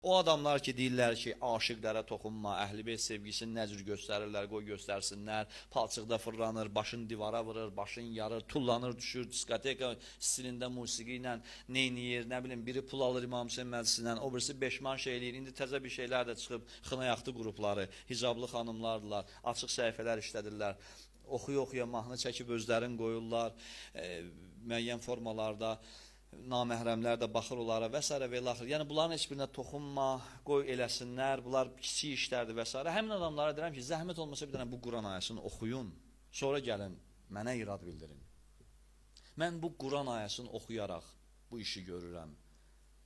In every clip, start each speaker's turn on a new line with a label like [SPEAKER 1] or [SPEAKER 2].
[SPEAKER 1] O adamlar ki deyirlər ki, aşıqlara toxunma, əhl-i-beyt sevgisini nə cür göstərirlər, qoy göstərsinlər. Palçıqda fırlanır, başını divara vurur, başını yarır, tullanır, düşür, diskoteka stilində musiqi ilə neyniyir, nə bilim, biri pul alır İmam Hüseyin məclisindən, o birisi beşman şey eləyir. İndi təzə bir şeylər də çıxıb, xınayaxtı qrupları, hicablı xanımlardılar, açıq səhifələr işlədirlər. Oxuya-oxuya mahnı çəkib özlərini qoyurlar, müəyyən formalarda. Naməhrəmlər də baxır onlara və s. və ilə axır. Yəni bunların heç birinə toxunma, qoy eləsinlər, bunlar kiçik işlərdir və s. Həmin adamlara deyirəm ki, zəhmət olmasa bir dənə bu Quran ayəsini oxuyun, sonra gəlin, mənə irad bildirin. Mən bu Quran ayəsini oxuyaraq bu işi görürəm.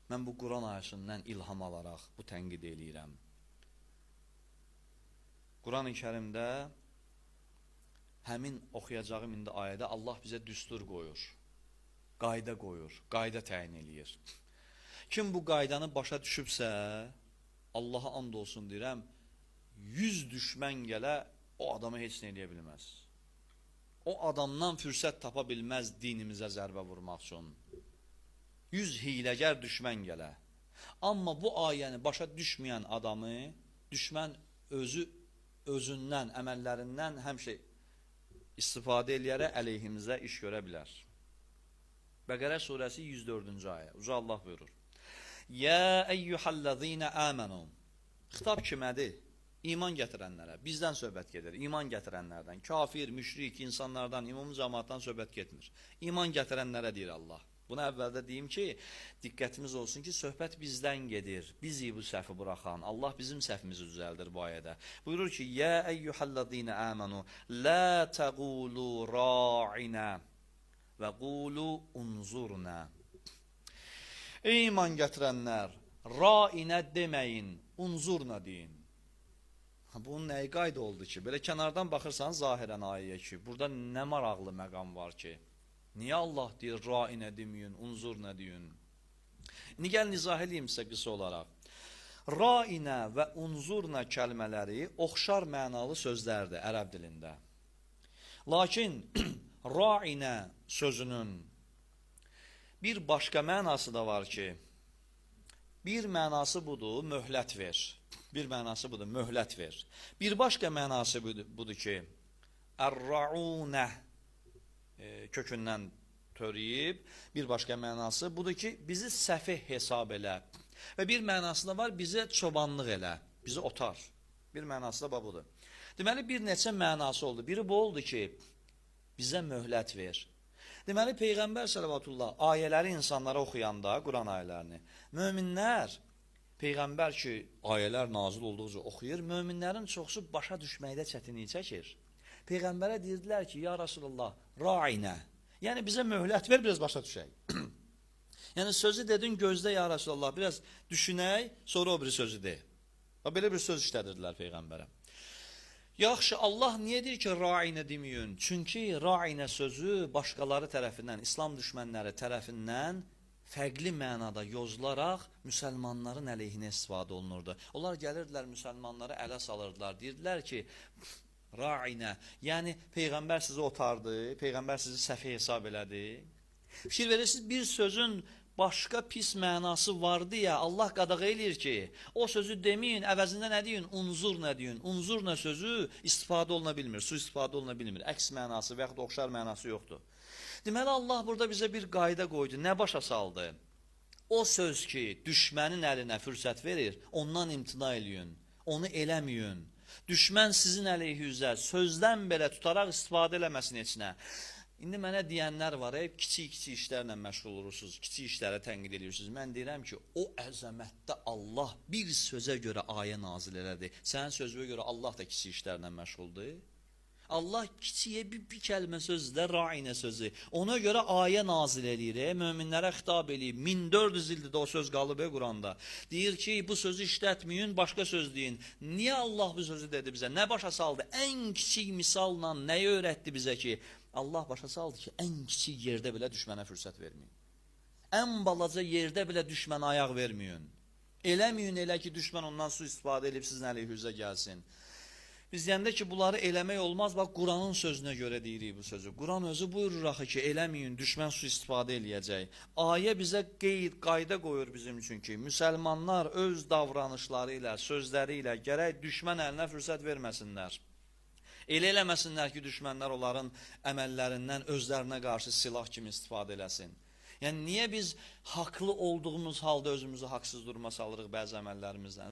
[SPEAKER 1] Mən bu Quran ayəsindən ilham alaraq bu tənqid eləyirəm. Quran-ı Kərimdə həmin oxuyacağım indi ayədə Allah bizə düstur qoyur. Qayda qoyur, qayda təyin eləyir. Kim bu qaydanı başa düşübsə, Allaha and olsun deyirəm, 100 düşmən gələ o adama heç nə eləyə bilməz. O adamdan fürsət tapa bilməz dinimizə zərbə vurmaq üçün. 100 hiləgər düşmən gələ. Amma bu ayəni başa düşməyən adamı, düşmən özündən, əməllərindən həmişə istifadə eləyərək əleyhimizə iş görə bilər. Bəqərə surəsi 104-cü ayə. Uca Allah buyurur. Yə eyyuhəl-ləzīnə əmənu. Xitab kimədir? İman gətirənlərə. Bizdən söhbət gedir. İman gətirənlərdən. Kafir, müşrik, insanlardan, ümumi cəmaatdan söhbət getmir. İman gətirənlərə deyir Allah. Buna əvvəldə deyim ki, diqqətimiz olsun ki, söhbət bizdən gedir. Bizi bu səhvi buraxan. Allah bizim səhvimizi düzəldir bu ayədə. Buyurur ki, Yə eyyuhəl-ləzīnə əmənu. Lə təqulu ra'inə. Və qulu unzurna. Ey iman gətirənlər, ra'inə deməyin, unzurna deyin. Bunun nəyi qayda oldu ki? Belə kənardan baxırsan zahirən ayəyə ki, burada nə maraqlı məqam var ki? Niyə Allah deyir, ra'inə deməyin, unzurna deyin? İndi gəlin izah edeyim sizə qısa olaraq. Ra'inə və unzurna kəlmələri oxşar mənalı sözlərdir ərəb dilində. Lakin ra'inə sözünün bir başqa mənası da var ki, bir mənası budur, möhlət ver. Bir mənası budur, möhlət ver. Bir başqa mənası budur ki, ər-ra'unə kökündən törəyib, bir başqa mənası budur ki, bizi səfih hesab elə. Və bir mənası da var, bizə çobanlıq elə, bizi otar. Bir mənası da budur. Deməli, bir neçə mənası oldu. Biri bu oldu ki, bizə möhlət ver. Deməli, Peyğəmbər sələvatullah ayələri insanlara oxuyanda, Quran ayələrini, möminlər, Peyğəmbər ki, ayələr nazil olduqca oxuyur, möminlərin çoxsu başa düşməkdə çətinlik çəkir. Peyğəmbərə deyirdilər ki, ya Rasulullah, ra'inə, yəni bizə möhlət ver, biraz başa düşək. Yəni sözü dedin, gözdə ya Rasulullah, biraz düşünək, sonra o bir sözü de. Belə bir söz işlədirdilər Peyğəmbərə. Yaxşı, Allah niyə deyir ki, ra'inə deməyin? Çünki ra'inə sözü başqaları tərəfindən, İslam düşmənləri tərəfindən fərqli mənada yozularaq müsəlmanların əleyhinə istifadə olunurdu. Onlar gəlirdilər, müsəlmanları ələ salırdılar. Deyirdilər ki, ra'inə, yəni Peyğəmbər sizi otardı, Peyğəmbər sizi səfih hesab elədi. Fikir verirsiniz, bir sözün başqa pis mənası vardı ya, Allah qadağa eləyir ki, o sözü deməyin, əvəzində nə deyin? Unzur nə deyin? Unzur nə sözü istifadə oluna bilmir, su istifadə oluna bilmir. Əks mənası və yaxud oxşar mənası yoxdur. Deməli, Allah burada bizə bir qayda qoydu. Nə başa saldı? O söz ki, düşmənin əlinə fürsət verir, ondan imtina eləyin, onu eləməyin. Düşmən sizin əleyhünüzə sözdən belə tutaraq istifadə eləməsin içinə. İndi mənə deyənlər var, kiçik-kiçik işlərlə məşğul olursunuz, kiçik işlərə tənqid edirsiniz. Mən deyirəm ki, o əzəmətdə Allah bir sözə görə ayə nazil elədi. Sənin sözünə görə Allah da kiçik işlərlə məşğuldur. Allah kiçiyə bir kəlmə sözdə ra'inə sözü. Ona görə ayə nazil eləyir, möminlərə xitab eləyib. 1400 ildir də o söz qalıb Quranda. Deyir ki, bu sözü işlətməyin, başqa söz deyin. Niyə Allah bu sözü dedi bizə? Nə başa saldı? Ən kiçik misalla nəyi öyrətdi bizə ki, Allah başa saldı ki, ən kiçik yerdə belə düşmənə fürsət verməyin. Ən balaca yerdə belə düşmənə ayaq verməyin. Eləməyin elə ki, düşmən ondan su istifadə edib sizin əleyhünüzə gəlsin. Biz deyəndə ki, bunları eləmək olmaz, bax Quranın sözünə görə deyirik bu sözü. Quran özü buyurur axı ki, eləməyin, düşmən sui-istifadə eləyəcək. Ayə bizə qeyd, qayda qoyur bizim üçün ki, müsəlmanlar öz davranışları ilə, sözləri ilə gərək düşmən əlinə fürsət verməsinlər. Elə eləməsinlər ki, düşmənlər onların əməllərindən özlərinə qarşı silah kimi istifadə eləsin. Yəni, niyə biz haqlı olduğumuz halda özümüzü haqsız duruma salırıq bəzi əməllərimizdən?